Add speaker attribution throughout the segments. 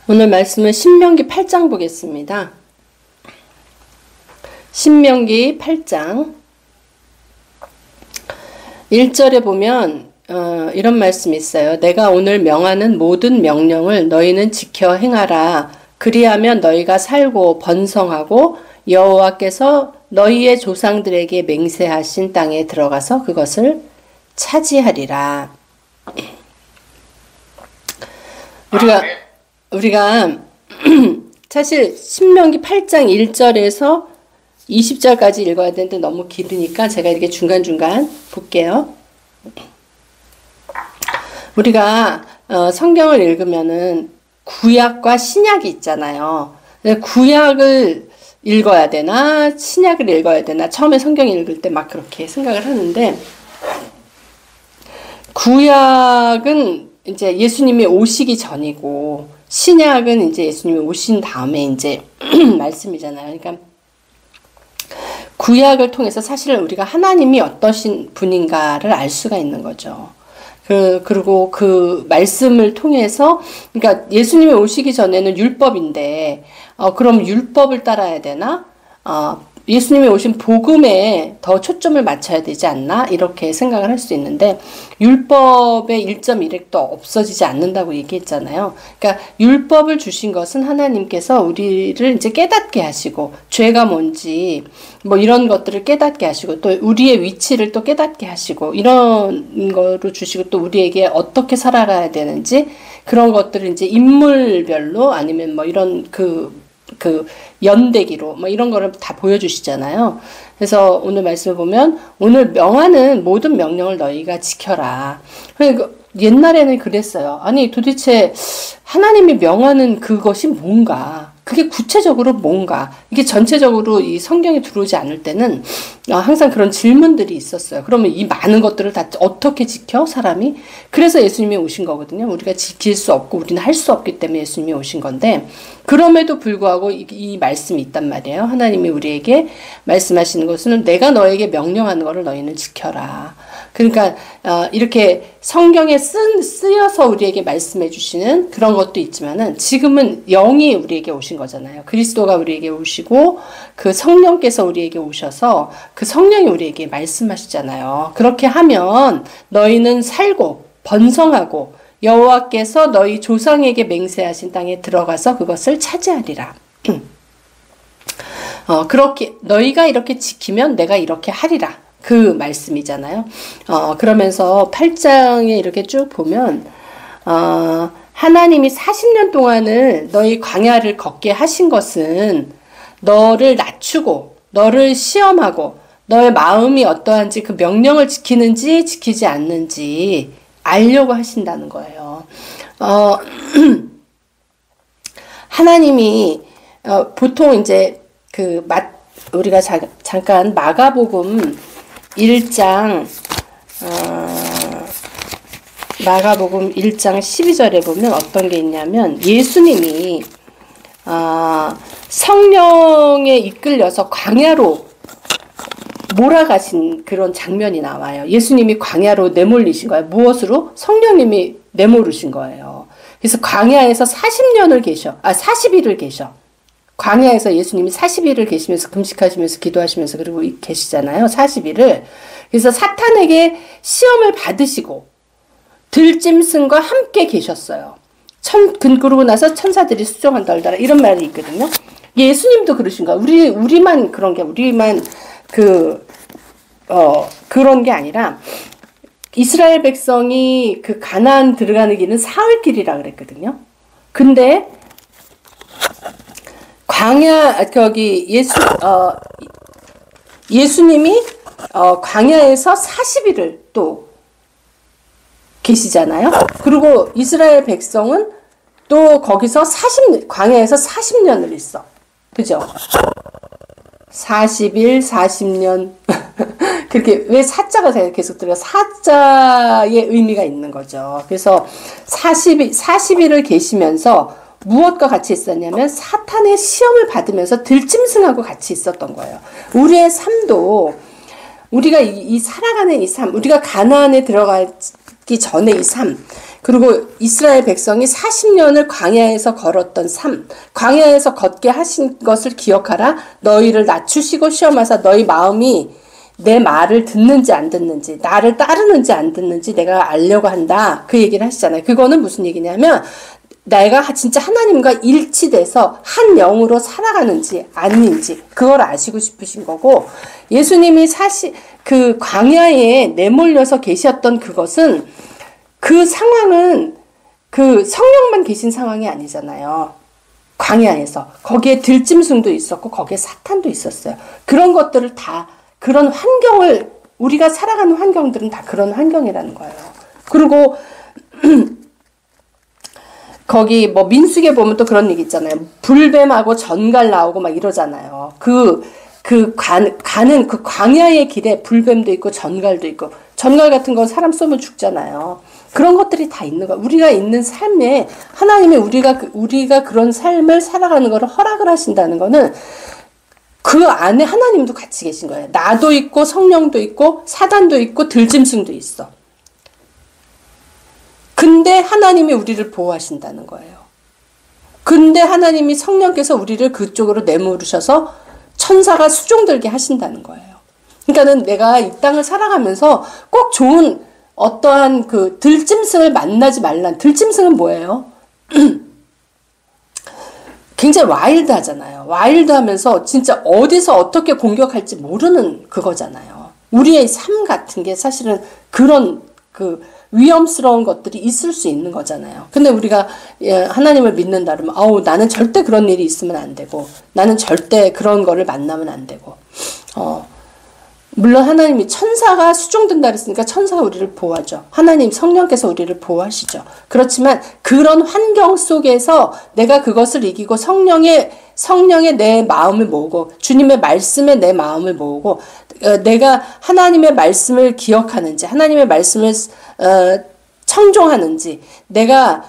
Speaker 1: 오늘 말씀은 신명기 8장 보겠습니다. 신명기 8장 1절에 보면 이런 말씀이 있어요. 내가 오늘 명하는 모든 명령을 너희는 지켜 행하라. 그리하면 너희가 살고 번성하고 여호와께서 너희의 조상들에게 맹세하신 땅에 들어가서 그것을 차지하리라. 우리가 사실 신명기 8장 1절에서 20절까지 읽어야 되는데 너무 길으니까 제가 이렇게 중간중간 볼게요. 우리가 성경을 읽으면은 구약과 신약이 있잖아요. 구약을 읽어야 되나 신약을 읽어야 되나 처음에 성경 읽을 때 막 그렇게 생각을 하는데, 구약은 이제 예수님이 오시기 전이고 신약은 이제 예수님이 오신 다음에 이제 말씀이잖아요. 그러니까 구약을 통해서 사실 우리가 하나님이 어떠신 분인가를 알 수가 있는 거죠. 그리고 그 말씀을 통해서, 그러니까 예수님이 오시기 전에는 율법인데, 그럼 율법을 따라야 되나? 예수님이 오신 복음에 더 초점을 맞춰야 되지 않나? 이렇게 생각을 할 수 있는데, 율법의 1.1획도 없어지지 않는다고 얘기했잖아요. 그러니까 율법을 주신 것은 하나님께서 우리를 이제 깨닫게 하시고, 죄가 뭔지, 뭐 이런 것들을 깨닫게 하시고, 또 우리의 위치를 또 깨닫게 하시고, 이런 거로 주시고, 또 우리에게 어떻게 살아가야 되는지, 그런 것들을 이제 인물별로 아니면 뭐 이런 연대기로 뭐 이런 거를 다 보여주시잖아요. 그래서 오늘 말씀을 보면 오늘 명하는 모든 명령을 너희가 지켜라. 그러니까 옛날에는 그랬어요. 아니 도대체 하나님이 명하는 그것이 뭔가, 그게 구체적으로 뭔가, 이게 전체적으로 이 성경에 들어오지 않을 때는 항상 그런 질문들이 있었어요. 그러면 이 많은 것들을 다 어떻게 지켜 사람이? 그래서 예수님이 오신 거거든요. 우리가 지킬 수 없고 우리는 할 수 없기 때문에 예수님이 오신 건데, 그럼에도 불구하고 이 말씀이 있단 말이에요. 하나님이 우리에게 말씀하시는 것은 내가 너에게 명령하는 것을 너희는 지켜라. 그러니까 이렇게 성경에 쓰여서 우리에게 말씀해 주시는 그런 것도 있지만은, 지금은 영이 우리에게 오신 거잖아요. 그리스도가 우리에게 오시고 그 성령께서 우리에게 오셔서 그 성령이 우리에게 말씀하시잖아요. 그렇게 하면 너희는 살고 번성하고 여호와께서 너희 조상에게 맹세하신 땅에 들어가서 그것을 차지하리라. 그렇게 너희가 이렇게 지키면 내가 이렇게 하리라. 그 말씀이잖아요. 그러면서 8장에 이렇게 쭉 보면, 하나님이 40년 동안을 너희 광야를 걷게 하신 것은 너를 낮추고, 너를 시험하고, 너의 마음이 어떠한지 그 명령을 지키는지 지키지 않는지 알려고 하신다는 거예요. 하나님이, 보통 이제 우리가 잠깐 마가복음 1장 12절에 보면 어떤 게 있냐면, 예수님이 성령에 이끌려서 광야로 몰아가신 그런 장면이 나와요. 예수님이 광야로 내몰리신 거예요. 무엇으로? 성령님이 내몰으신 거예요. 그래서 광야에서 40일을 계셔. 광야에서 예수님이 40일을 계시면서 금식하시면서 기도하시면서 그리고 계시잖아요. 40일을. 그래서 사탄에게 시험을 받으시고 들짐승과 함께 계셨어요. 그러고 나서 천사들이 수종을 떨더라. 이런 말이 있거든요. 예수님도 그러신 거야. 우리만 그런 게 아니라, 이스라엘 백성이 그 가나안 들어가는 길은 사흘 길이라 그랬거든요. 근데 예수님이 광야에서 40일을 또 계시잖아요. 그리고 이스라엘 백성은 또 거기서 광야에서 40년을 있어. 그죠? 40일, 40년. 그렇게, 왜 사자가 계속 들어가? 사자의 의미가 있는 거죠. 그래서 40일을 계시면서 무엇과 같이 있었냐면, 사탄의 시험을 받으면서 들짐승하고 같이 있었던 거예요. 우리의 삶도, 우리가 살아가는 이 삶, 우리가 가나안에 들어가기 전에 이 삶, 그리고 이스라엘 백성이 40년을 광야에서 걸었던 삶, 광야에서 걷게 하신 것을 기억하라. 너희를 낮추시고 시험하사 너희 마음이 내 말을 듣는지 안 듣는지, 나를 따르는지 안 듣는지 내가 알려고 한다. 그 얘기를 하시잖아요. 그거는 무슨 얘기냐면 내가 진짜 하나님과 일치돼서 한 영으로 살아가는지 아닌지 그걸 아시고 싶으신 거고, 예수님이 그 광야에 내몰려서 계셨던 그것은, 그 상황은 그 성령만 계신 상황이 아니잖아요. 광야에서 거기에 들짐승도 있었고 거기에 사탄도 있었어요. 그런 것들을 다, 그런 환경을, 우리가 살아가는 환경들은 다 그런 환경이라는 거예요. 그리고 거기 뭐 민수기에 보면 또 그런 얘기 있잖아요. 불뱀하고 전갈 나오고 막 이러잖아요. 가는 그 광야의 길에 불뱀도 있고 전갈도 있고, 전갈 같은 건 사람 쏘면 죽잖아요. 그런 것들이 다 있는 거야. 우리가 있는 삶에 하나님이 우리가 그런 삶을 살아가는 거를 허락을 하신다는 거는 그 안에 하나님도 같이 계신 거예요. 나도 있고 성령도 있고 사단도 있고 들짐승도 있어. 근데 하나님이 우리를 보호하신다는 거예요. 근데 하나님이 성령께서 우리를 그쪽으로 내모르셔서 천사가 수종들게 하신다는 거예요. 그러니까는 내가 이 땅을 살아가면서 꼭 좋은 어떠한 그 들짐승을 만나지 말란. 들짐승은 뭐예요? 굉장히 와일드하잖아요. 와일드하면서 진짜 어디서 어떻게 공격할지 모르는 그거잖아요. 우리의 삶 같은 게 사실은 그런 그 위험스러운 것들이 있을 수 있는 거잖아요. 근데 우리가 하나님을 믿는다 그러면 나는 절대 그런 일이 있으면 안 되고, 나는 절대 그런 거를 만나면 안 되고, 물론 하나님이 천사가 수종된다 그랬으니까 천사가 우리를 보호하죠. 하나님 성령께서 우리를 보호하시죠. 그렇지만 그런 환경 속에서 내가 그것을 이기고 성령의 내 마음을 모으고 주님의 말씀에 내 마음을 모으고, 내가 하나님의 말씀을 기억하는지, 하나님의 말씀을 청종하는지, 내가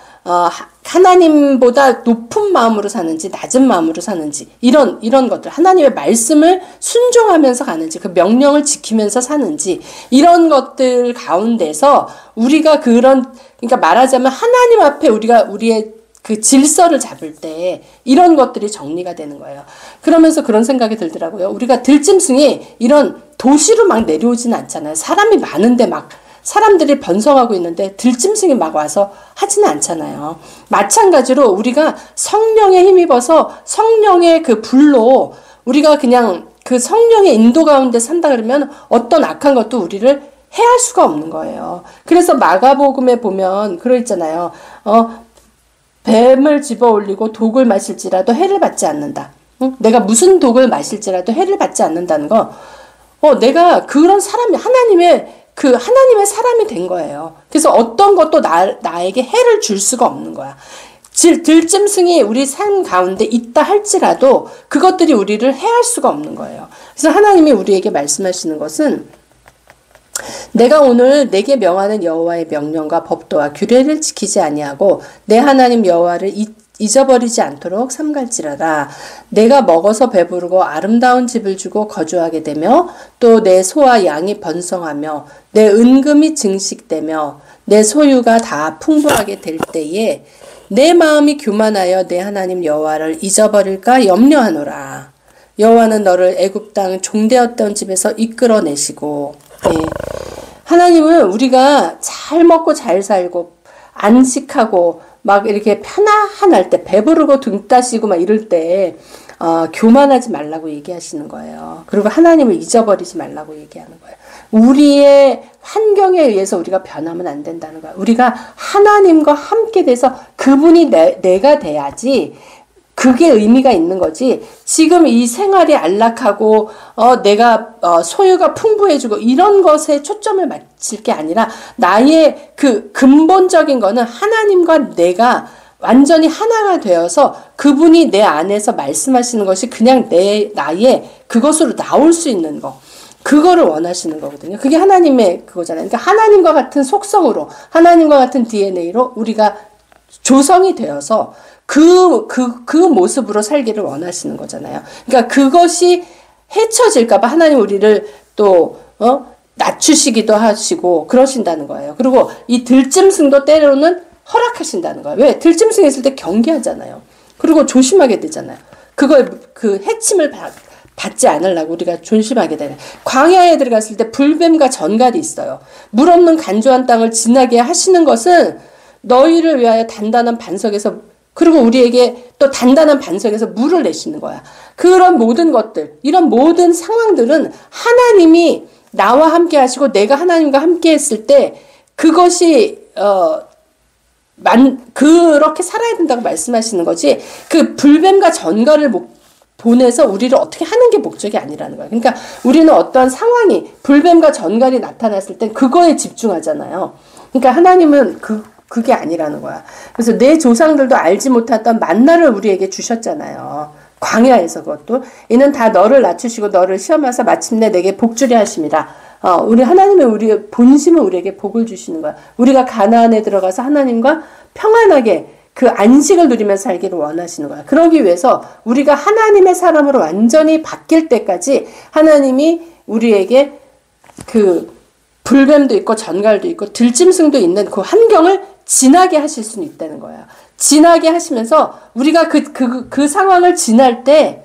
Speaker 1: 하나님보다 높은 마음으로 사는지 낮은 마음으로 사는지, 이런 것들, 하나님의 말씀을 순종하면서 가는지, 그 명령을 지키면서 사는지, 이런 것들 가운데서 우리가 그러니까 말하자면 하나님 앞에 우리의 그 질서를 잡을 때 이런 것들이 정리가 되는 거예요. 그러면서 그런 생각이 들더라고요. 우리가 들짐승이 이런 도시로 막 내려오지는 않잖아요. 사람이 많은데 막 사람들이 번성하고 있는데 들짐승이 막 와서 하지는 않잖아요. 마찬가지로 우리가 성령에 힘입어서 성령의 그 불로 우리가 그냥 그 성령의 인도 가운데 산다 그러면 어떤 악한 것도 우리를 해할 수가 없는 거예요. 그래서 마가복음에 보면 그러잖아요. 뱀을 집어 올리고 독을 마실지라도 해를 받지 않는다. 응? 내가 무슨 독을 마실지라도 해를 받지 않는다는 거. 내가 그런 사람이 하나님의 사람이 된 거예요. 그래서 어떤 것도 나에게 해를 줄 수가 없는 거야. 들짐승이 우리 삶 가운데 있다 할지라도 그것들이 우리를 해할 수가 없는 거예요. 그래서 하나님이 우리에게 말씀하시는 것은, 내가 오늘 내게 명하는 여호와의 명령과 법도와 규례를 지키지 아니하고 내 하나님 여호와를 잊어버리지 않도록 삼갈지라라. 내가 먹어서 배부르고 아름다운 집을 주고 거주하게 되며 또 내 소와 양이 번성하며 내 은금이 증식되며 내 소유가 다 풍부하게 될 때에 내 마음이 교만하여 내 하나님 여호와를 잊어버릴까 염려하노라. 여호와는 너를 애굽 땅 종되었던 집에서 이끌어내시고. 하나님은 우리가 잘 먹고 잘 살고 안식하고 막 이렇게 편안할 때, 배부르고 등 따시고 막 이럴 때 교만하지 말라고 얘기하시는 거예요. 그리고 하나님을 잊어버리지 말라고 얘기하는 거예요. 우리의 환경에 의해서 우리가 변하면 안 된다는 거예요. 우리가 하나님과 함께 돼서 그분이 내가 돼야지 그게 의미가 있는 거지. 지금 이 생활이 안락하고 내가 소유가 풍부해지고 이런 것에 초점을 맞출 게 아니라, 나의 그 근본적인 거는 하나님과 내가 완전히 하나가 되어서 그분이 내 안에서 말씀하시는 것이 그냥 나의 그것으로 나올 수 있는 거, 그거를 원하시는 거거든요. 그게 하나님의 그거잖아요. 그러니까 하나님과 같은 속성으로, 하나님과 같은 DNA로 우리가 조성이 되어서 그 모습으로 살기를 원하시는 거잖아요. 그러니까 그것이 헤쳐질까봐 하나님 우리를 또, 낮추시기도 하시고 그러신다는 거예요. 그리고 이 들짐승도 때로는 허락하신다는 거예요. 왜? 들짐승 있을 때 경계하잖아요. 그리고 조심하게 되잖아요. 그걸 그 해침을 받지 않으려고 우리가 조심하게 되네. 광야에 들어갔을 때 불뱀과 전갈이 있어요. 물 없는 간조한 땅을 지나게 하시는 것은 너희를 위하여 단단한 반석에서, 그리고 우리에게 또 단단한 반석에서 물을 내시는 거야. 그런 모든 것들, 이런 모든 상황들은 하나님이 나와 함께 하시고 내가 하나님과 함께 했을 때 그것이 그렇게 살아야 된다고 말씀하시는 거지, 그 불뱀과 전갈을 보내서 우리를 어떻게 하는 게 목적이 아니라는 거야. 그러니까 우리는 어떠한 상황이, 불뱀과 전갈이 나타났을 땐 그거에 집중하잖아요. 그러니까 하나님은 그게 아니라는 거야. 그래서 내 조상들도 알지 못했던 만나를 우리에게 주셨잖아요. 광야에서. 그것도 이는 다 너를 낮추시고 너를 시험하사 마침내 내게 복주려 하심이라. 우리 하나님의 우리의 본심은 우리에게 복을 주시는 거야. 우리가 가나안에 들어가서 하나님과 평안하게 그 안식을 누리면서 살기를 원하시는 거야. 그러기 위해서 우리가 하나님의 사람으로 완전히 바뀔 때까지 하나님이 우리에게 그 불뱀도 있고 전갈도 있고 들짐승도 있는 그 환경을 지나게 하실 수는 있다는 거야. 지나게 하시면서 우리가 그 상황을 지날 때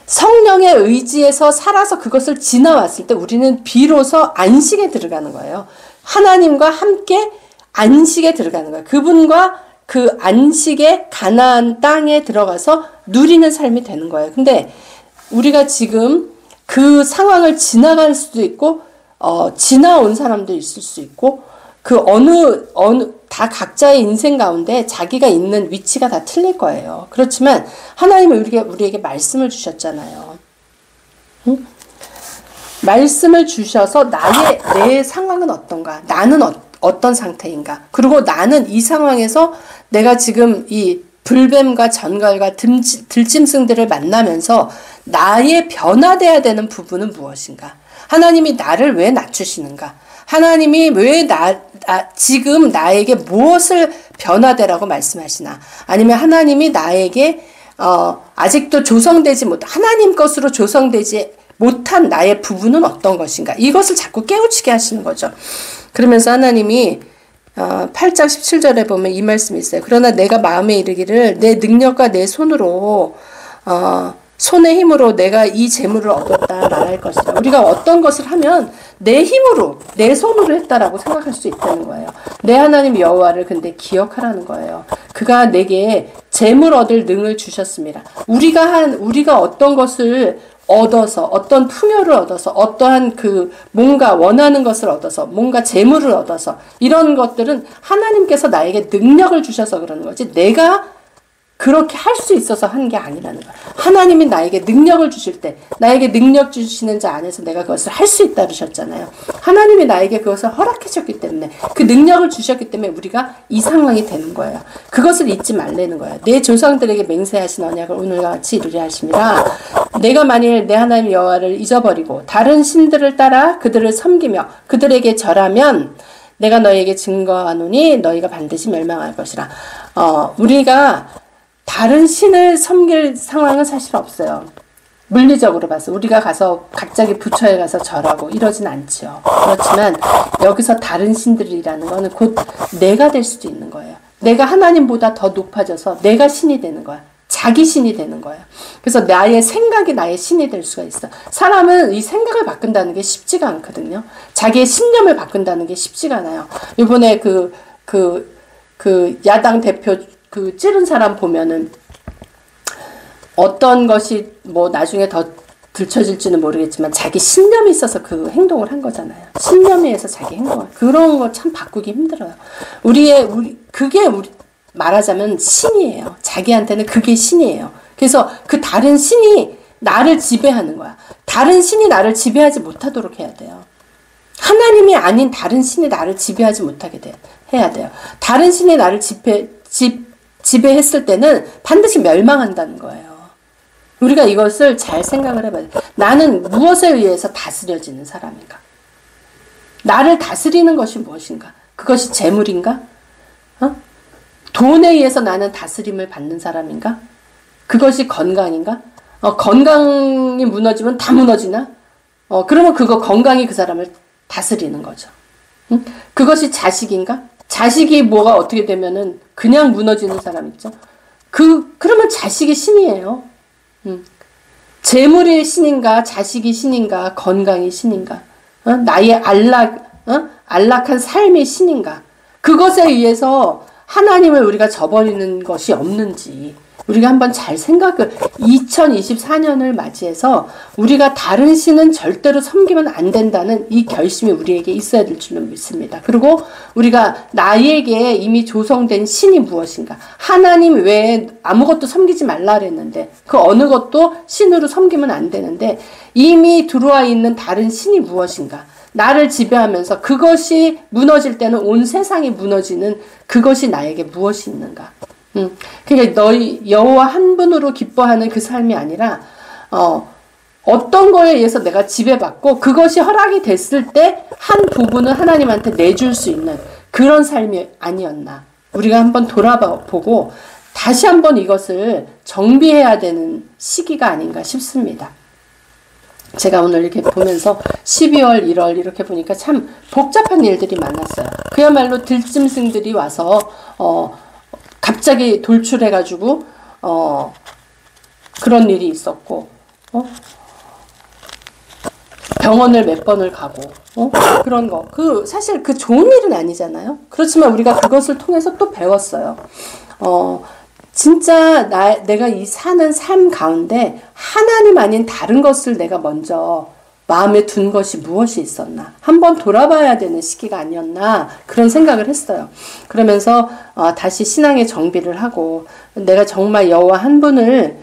Speaker 1: 성령의 의지에서 살아서 그것을 지나왔을 때 우리는 비로소 안식에 들어가는 거예요. 하나님과 함께 안식에 들어가는 거예요. 그분과 그 안식의 가나안 땅에 들어가서 누리는 삶이 되는 거예요. 근데 우리가 지금 그 상황을 지나갈 수도 있고 지나온 사람도 있을 수 있고 그 다 각자의 인생 가운데 자기가 있는 위치가 다 틀릴 거예요. 그렇지만 하나님은 우리에게 말씀을 주셨잖아요. 응? 말씀을 주셔서 내 상황은 어떤가? 나는 어떤 상태인가? 그리고 나는 이 상황에서 내가 지금 이 불뱀과 전갈과 들짐승들을 만나면서 나의 변화돼야 되는 부분은 무엇인가? 하나님이 나를 왜 낮추시는가? 하나님이 왜 지금 나에게 무엇을 변화되라고 말씀하시나? 아니면 하나님이 나에게 아직도 하나님 것으로 조성되지 못한 나의 부분은 어떤 것인가? 이것을 자꾸 깨우치게 하시는 거죠. 그러면서 하나님이 8장 17절에 보면 이 말씀이 있어요. 그러나 내가 마음에 이르기를 내 능력과 내 손의 힘으로 내가 이 재물을 얻었다 말할 것이다. 우리가 어떤 것을 하면 내 힘으로, 내 손으로 했다라고 생각할 수 있다는 거예요. 내 하나님 여호와를 근데 기억하라는 거예요. 그가 내게 재물 얻을 능을 주셨습니다. 우리가 어떤 것을 얻어서, 어떤 풍요를 얻어서, 어떠한 뭔가 원하는 것을 얻어서, 뭔가 재물을 얻어서, 이런 것들은 하나님께서 나에게 능력을 주셔서 그러는 거지, 내가 그렇게 할 수 있어서 한 게 아니라는 거야. 하나님이 나에게 능력을 주실 때, 나에게 능력 주시는 자 안에서 내가 그것을 할 수 있다 그러셨잖아요. 하나님이 나에게 그것을 허락하셨기 때문에, 그 능력을 주셨기 때문에 우리가 이 상황이 되는 거예요. 그것을 잊지 말라는 거예요. 내 조상들에게 맹세하신 언약을 오늘과 같이 이루려 하심이라. 내가 만일 내 하나님 여호와를 잊어버리고 다른 신들을 따라 그들을 섬기며 그들에게 절하면 내가 너희에게 증거하노니 너희가 반드시 멸망할 것이라. 우리가 다른 신을 섬길 상황은 사실 없어요. 물리적으로 봐서 우리가 가서 갑자기 부처에 가서 절하고 이러진 않죠. 그렇지만 여기서 다른 신들이라는 거는 곧 내가 될 수도 있는 거예요. 내가 하나님보다 더 높아져서 내가 신이 되는 거야. 자기 신이 되는 거야. 그래서 나의 생각이 나의 신이 될 수가 있어. 사람은 이 생각을 바꾼다는 게 쉽지가 않거든요. 자기의 신념을 바꾼다는 게 쉽지가 않아요. 이번에 야당 대표 찌른 사람 보면은 어떤 것이 뭐 나중에 더 들춰질지는 모르겠지만 자기 신념이 있어서 그 행동을 한 거잖아요. 신념에 의해서 자기 행동을. 그런 거 참 바꾸기 힘들어요. 그게 말하자면 신이에요. 자기한테는 그게 신이에요. 그래서 그 다른 신이 나를 지배하는 거야. 다른 신이 나를 지배하지 못하도록 해야 돼요. 하나님이 아닌 다른 신이 나를 지배하지 못하게 해야 돼요. 다른 신이 나를 지배했을 때는 반드시 멸망한다는 거예요. 우리가 이것을 잘 생각을 해봐야 돼요. 나는 무엇에 의해서 다스려지는 사람인가? 나를 다스리는 것이 무엇인가? 그것이 재물인가? 돈에 의해서 나는 다스림을 받는 사람인가? 그것이 건강인가? 건강이 무너지면 다 무너지나? 그러면 그거 건강이 그 사람을 다스리는 거죠. 응? 그것이 자식인가? 자식이 뭐가 어떻게 되면은 그냥 무너지는 사람 있죠. 그러면 자식이 신이에요. 재물이 신인가, 자식이 신인가, 건강이 신인가, 나의 안락한 삶이 신인가. 그것에 의해서 하나님을 우리가 저버리는 것이 없는지 우리가 한번 잘 2024년을 맞이해서 우리가 다른 신은 절대로 섬기면 안 된다는 이 결심이 우리에게 있어야 될 줄로 믿습니다. 그리고 우리가 나에게 이미 조성된 신이 무엇인가? 하나님 외에 아무것도 섬기지 말라 그랬는데 그 어느 것도 신으로 섬기면 안 되는데 이미 들어와 있는 다른 신이 무엇인가? 나를 지배하면서 그것이 무너질 때는 온 세상이 무너지는 그것이 나에게 무엇이 있는가? 그러니까 너희 여호와 한 분으로 기뻐하는 그 삶이 아니라 어떤 거에 의해서 내가 지배받고 그것이 허락이 됐을 때 한 부분은 하나님한테 내줄 수 있는 그런 삶이 아니었나. 우리가 한번 돌아보고 다시 한번 이것을 정비해야 되는 시기가 아닌가 싶습니다. 제가 오늘 이렇게 보면서 12월, 1월 이렇게 보니까 참 복잡한 일들이 많았어요. 그야말로 들짐승들이 와서 갑자기 돌출해가지고 그런 일이 있었고 병원을 몇 번을 가고 그런 거 사실 그 좋은 일은 아니잖아요. 그렇지만 우리가 그것을 통해서 또 배웠어요. 진짜 내가 이 사는 삶 가운데 하나님 아닌 다른 것을 내가 먼저 마음에 둔 것이 무엇이 있었나 한번 돌아봐야 되는 시기가 아니었나 그런 생각을 했어요. 그러면서 다시 신앙의 정비를 하고 내가 정말 여호와 한 분을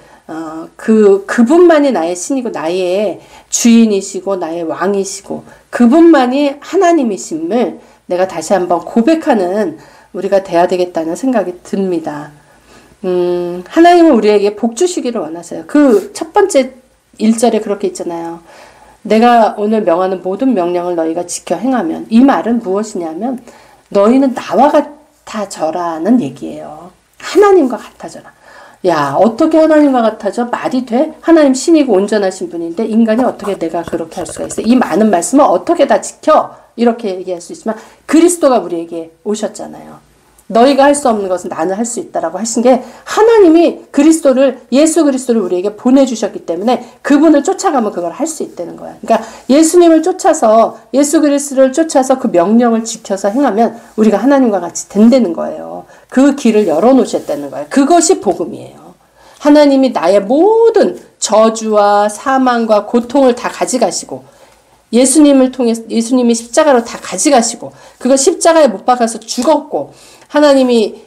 Speaker 1: 그분만이 나의 신이고 나의 주인이시고 나의 왕이시고 그분만이 하나님이심을 내가 다시 한번 고백하는 우리가 돼야 되겠다는 생각이 듭니다. 하나님은 우리에게 복 주시기를 원하세요. 그 첫 번째 1절에 그렇게 있잖아요. 내가 오늘 명하는 모든 명령을 너희가 지켜 행하면 이 말은 무엇이냐면 너희는 나와 같아져라는 얘기예요. 하나님과 같아져라. 야, 어떻게 하나님과 같아져? 말이 돼? 하나님 신이고 온전하신 분인데 인간이 어떻게 내가 그렇게 할 수가 있어? 이 많은 말씀을 어떻게 다 지켜? 이렇게 얘기할 수 있지만 그리스도가 우리에게 오셨잖아요. 너희가 할 수 없는 것은 나는 할 수 있다라고 하신 게 하나님이 예수 그리스도를 우리에게 보내주셨기 때문에 그분을 쫓아가면 그걸 할 수 있다는 거야. 그러니까 예수님을 쫓아서 예수 그리스도를 쫓아서 그 명령을 지켜서 행하면 우리가 하나님과 같이 된다는 거예요. 그 길을 열어놓으셨다는 거예요. 그것이 복음이에요. 하나님이 나의 모든 저주와 사망과 고통을 다 가져가시고 예수님을 통해서 예수님이 십자가로 다 가져가시고 그거 십자가에 못 박아서 죽었고 하나님이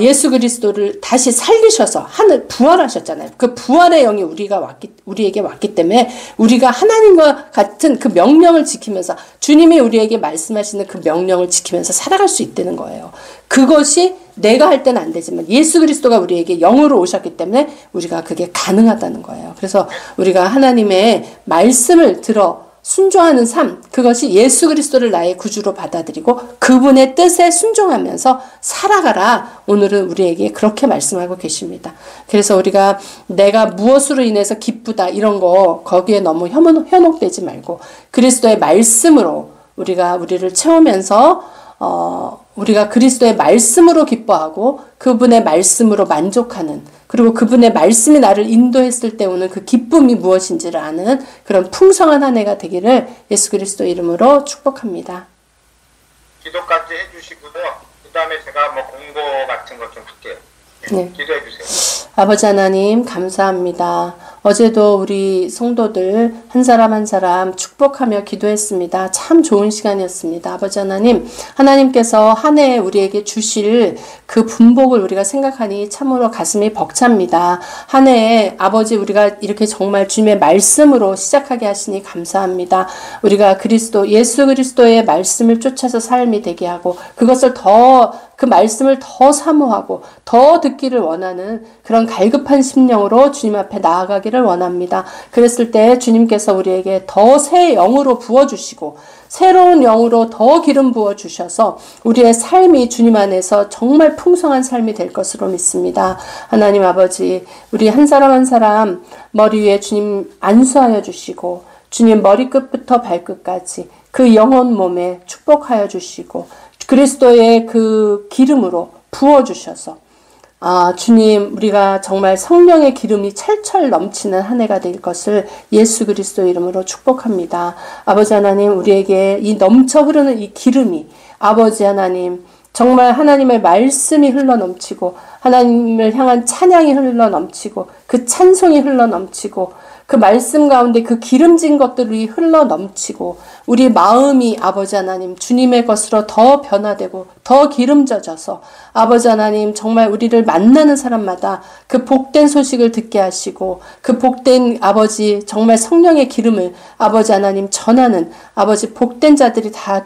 Speaker 1: 예수 그리스도를 다시 살리셔서 하늘 부활하셨잖아요. 그 부활의 영이 우리에게 왔기 때문에 우리가 하나님과 같은 그 명령을 지키면서 주님이 우리에게 말씀하시는 그 명령을 지키면서 살아갈 수 있다는 거예요. 그것이 내가 할 때는 안 되지만 예수 그리스도가 우리에게 영으로 오셨기 때문에 우리가 그게 가능하다는 거예요. 그래서 우리가 하나님의 말씀을 들어 순종하는 삶, 그것이 예수 그리스도를 나의 구주로 받아들이고 그분의 뜻에 순종하면서 살아가라. 오늘은 우리에게 그렇게 말씀하고 계십니다. 그래서 우리가 내가 무엇으로 인해서 기쁘다 이런 거 거기에 너무 현혹되지 말고 그리스도의 말씀으로 우리를 채우면서 우리가 그리스도의 말씀으로 기뻐하고 그분의 말씀으로 만족하는 그리고 그분의 말씀이 나를 인도했을 때 오는 그 기쁨이 무엇인지를 아는 그런 풍성한 한 해가 되기를 예수 그리스도 이름으로 축복합니다.
Speaker 2: 기도까지 해주시고요. 그 다음에 제가 공고 같은 것 좀 할게요. 네. 기도해 주세요.
Speaker 1: 아버지 하나님 감사합니다. 어제도 우리 성도들 한 사람 한 사람 축복하며 기도했습니다. 참 좋은 시간이었습니다. 아버지 하나님, 하나님께서 한 해 우리에게 주실 그 분복을 우리가 생각하니 참으로 가슴이 벅찹니다. 한 해에 아버지 우리가 이렇게 정말 주님의 말씀으로 시작하게 하시니 감사합니다. 우리가 예수 그리스도의 말씀을 쫓아서 삶이 되게 하고 그것을 그 말씀을 더 사모하고 더 듣기를 원하는 그런 갈급한 심령으로 주님 앞에 나아가기를 원합니다. 그랬을 때 주님께서 우리에게 더 새 영으로 부어주시고 새로운 영으로 더 기름 부어주셔서 우리의 삶이 주님 안에서 정말 풍성한 삶이 될 것으로 믿습니다. 하나님 아버지, 우리 한 사람 한 사람 머리 위에 주님 안수하여 주시고 주님 머리끝부터 발끝까지 그 영혼 몸에 축복하여 주시고 그리스도의 그 기름으로 부어주셔서 주님 우리가 정말 성령의 기름이 철철 넘치는 한 해가 될 것을 예수 그리스도 이름으로 축복합니다. 아버지 하나님 우리에게 이 넘쳐 흐르는 이 기름이 아버지 하나님 정말 하나님의 말씀이 흘러넘치고 하나님을 향한 찬양이 흘러넘치고 그 찬송이 흘러넘치고 그 말씀 가운데 그 기름진 것들이 흘러넘치고 우리 마음이 아버지 하나님 주님의 것으로 더 변화되고 더 기름져져서 아버지 하나님 정말 우리를 만나는 사람마다 그 복된 소식을 듣게 하시고 그 복된 아버지 정말 성령의 기름을 아버지 하나님 전하는 아버지 복된 자들이 다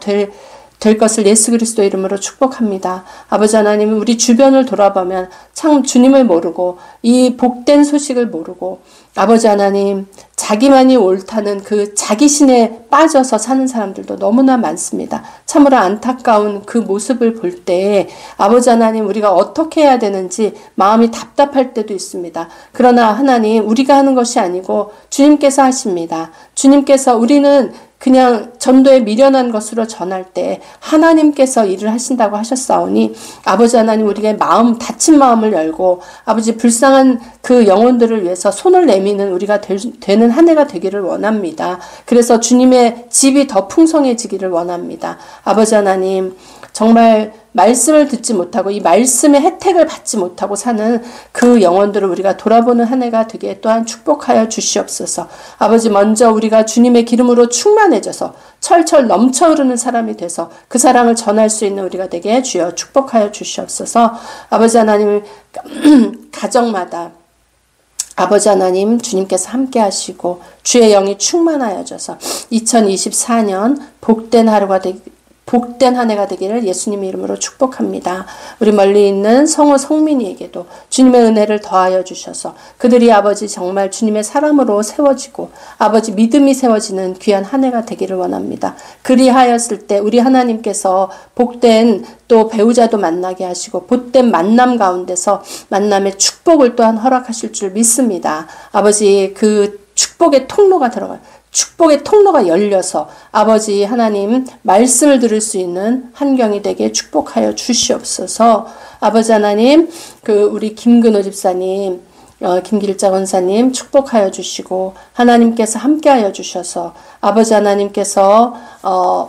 Speaker 1: 될 것을 예수 그리스도 이름으로 축복합니다. 아버지 하나님 우리 주변을 돌아보면 참 주님을 모르고 이 복된 소식을 모르고 아버지 하나님 자기만이 옳다는 그 자기신에 빠져서 사는 사람들도 너무나 많습니다. 참으로 안타까운 그 모습을 볼 때 아버지 하나님 우리가 어떻게 해야 되는지 마음이 답답할 때도 있습니다. 그러나 하나님 우리가 하는 것이 아니고 주님께서 하십니다. 주님께서 우리는 그냥 전도에 미련한 것으로 전할 때 하나님께서 일을 하신다고 하셨사오니 아버지 하나님 우리의 마음 다친 마음을 열고 아버지 불쌍한 그 영혼들을 위해서 손을 내미는 우리가 되는 한 해가 되기를 원합니다. 그래서 주님의 집이 더 풍성해지기를 원합니다. 아버지 하나님 정말 말씀을 듣지 못하고 이 말씀의 혜택을 받지 못하고 사는 그 영혼들을 우리가 돌아보는 한 해가 되게 또한 축복하여 주시옵소서. 아버지 먼저 우리가 주님의 기름으로 충만해져서 철철 넘쳐 흐르는 사람이 돼서 그 사랑을 전할 수 있는 우리가 되게 주여 축복하여 주시옵소서. 아버지 하나님 가정마다 아버지 하나님 주님께서 함께 하시고 주의 영이 충만하여져서 2024년 복된 하루가 복된 한 해가 되기를 예수님의 이름으로 축복합니다. 우리 멀리 있는 성호 성민이에게도 주님의 은혜를 더하여 주셔서 그들이 아버지 정말 주님의 사람으로 세워지고 아버지 믿음이 세워지는 귀한 한 해가 되기를 원합니다. 그리하였을 때 우리 하나님께서 복된 또 배우자도 만나게 하시고 복된 만남 가운데서 만남의 축복을 또한 허락하실 줄 믿습니다. 아버지 그 축복의 통로가 들어가요. 축복의 통로가 열려서 아버지 하나님 말씀을 들을 수 있는 환경이 되게 축복하여 주시옵소서. 아버지 하나님 그 우리 김근호 집사님 김길자 권사님 축복하여 주시고 하나님께서 함께하여 주셔서 아버지 하나님께서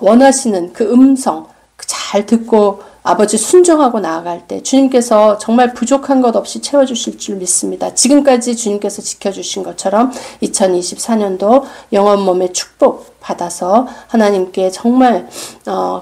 Speaker 1: 원하시는 그 음성 잘 듣고 아버지 순종하고 나아갈 때 주님께서 정말 부족한 것 없이 채워주실 줄 믿습니다. 지금까지 주님께서 지켜주신 것처럼 2024년도 영혼 몸의 축복 받아서 하나님께 정말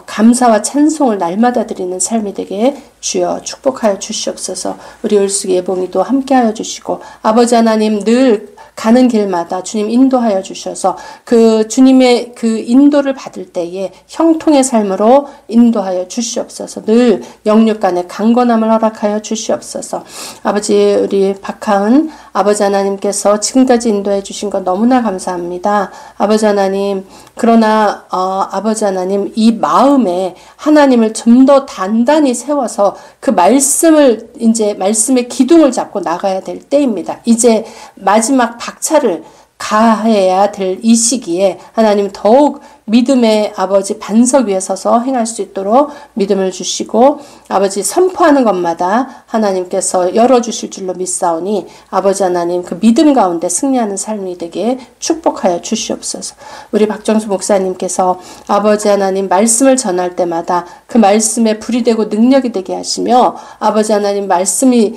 Speaker 1: 감사와 찬송을 날마다 드리는 삶이 되게 주여 축복하여 주시옵소서. 우리 을숙 예봉이도 함께하여 주시고 아버지 하나님 늘 가는 길마다 주님 인도하여 주셔서 그 주님의 그 인도를 받을 때에 형통의 삶으로 인도하여 주시옵소서. 늘 영육 간의 강건함을 허락하여 주시옵소서. 아버지 우리 박하은 아버지 하나님께서 지금까지 인도해 주신 것 너무나 감사합니다. 아버지 하나님 그러나 아버지 하나님 이 마음에 하나님을 좀 더 단단히 세워서 그 말씀을 이제 말씀의 기둥을 잡고 나가야 될 때입니다. 이제 마지막 박차를 가해야 될 이 시기에 하나님 더욱 믿음의 아버지 반석 위에 서서 행할 수 있도록 믿음을 주시고 아버지 선포하는 것마다 하나님께서 열어주실 줄로 믿사오니 아버지 하나님 그 믿음 가운데 승리하는 삶이 되게 축복하여 주시옵소서. 우리 박정수 목사님께서 아버지 하나님 말씀을 전할 때마다 그 말씀에 불이 되고 능력이 되게 하시며 아버지 하나님 말씀이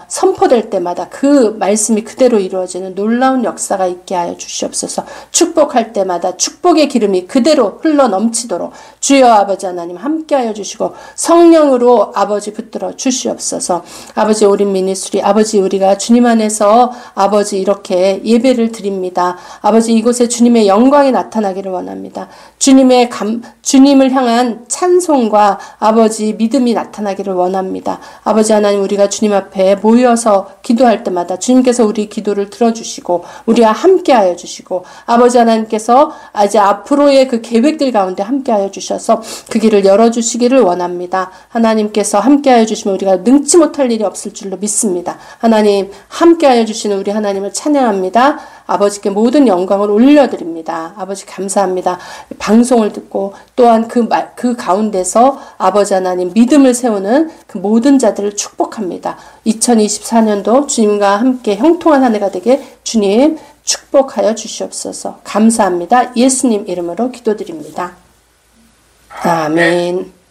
Speaker 1: 선포될 때마다 그 말씀이 그대로 이루어지는 놀라운 역사가 있게 하여 주시옵소서. 축복할 때마다 축복의 기름이 그대로 흘러 넘치도록 주여 아버지 하나님 함께하여 주시고 성령으로 아버지 붙들어 주시옵소서. 아버지 오린 미니스트리 아버지 우리가 주님 안에서 아버지 이렇게 예배를 드립니다. 아버지 이곳에 주님의 영광이 나타나기를 원합니다. 주님을 향한 찬송과 아버지 믿음이 나타나기를 원합니다. 아버지 하나님 우리가 주님 앞에 모여서 기도할 때마다 주님께서 우리 기도를 들어주시고 우리와 함께하여 주시고 아버지 하나님께서 이제 앞으로의 앞으로의 그 계획들 가운데 함께하여 주셔서 그 길을 열어주시기를 원합니다. 하나님께서 함께하여 주시면 우리가 능치 못할 일이 없을 줄로 믿습니다. 하나님 함께하여 주시는 우리 하나님을 찬양합니다. 아버지께 모든 영광을 올려드립니다. 아버지 감사합니다. 방송을 듣고 또한 그 가운데서 아버지 하나님 믿음을 세우는 그 모든 자들을 축복합니다. 2024년도 주님과 함께 형통한 한 해가 되게 주님 축복하여 주시옵소서. 감사합니다. 예수님 이름으로 기도드립니다. 아멘.